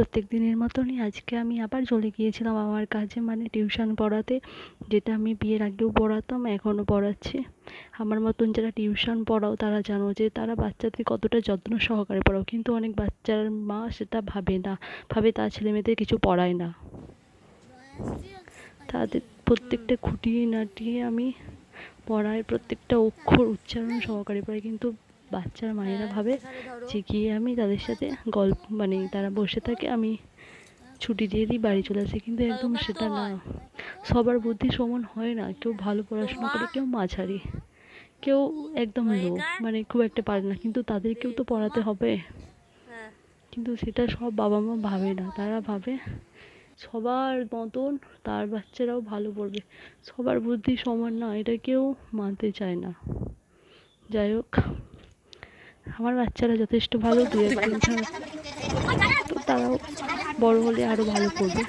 প্রত্যেক দিনের মতনই আজকে আমি আবার চলে গিয়েছিলাম আমার কাজে, মানে টিউশন পড়াতে, যেটা আমি বিয়ের আগেও পড়াতাম, এখনও পড়াচ্ছি। আমার মতন যারা টিউশন পড়াও তারা জানো যে তারা বাচ্চাদের কতটা যত্ন সহকারে পড়াও, কিন্তু অনেক বাচ্চার মা সেটা ভাবে না, ভাবে তার ছেলে মেয়েদের কিছু পড়ায় না। তাদের প্রত্যেকটা খুঁটিয়ে নাটিয়ে আমি পড়াই, প্রত্যেকটা অক্ষর উচ্চারণ সহকারে পড়াই, কিন্তু বাচ্চার মায়েরা ভাবে যে গিয়ে আমি তাদের সাথে গল্প, মানে তারা বসে থাকে, আমি ছুটি দিয়ে দিই, বাড়ি চলে আসি, কিন্তু একদম সেটা না। সবার বুদ্ধি সমান হয় না, কেউ ভালো পড়াশোনা করে, কেউ মাঝারি, কেউ একদম লো, মানে খুব একটা পারে না, কিন্তু তাদেরকেও তো পড়াতে হবে। কিন্তু সেটা সব বাবা মা ভাবে না, তারা ভাবে সবার মতন তার বাচ্চারাও ভালো পড়বে। সবার বুদ্ধি সমান না, এটা কেউ মানতে চায় না। যাই হোক, আমার বাচ্চারা যথেষ্ট ভালো, দু একদিন ছাড়া তো তারাও বড় হলে আরও ভালো পড়বে।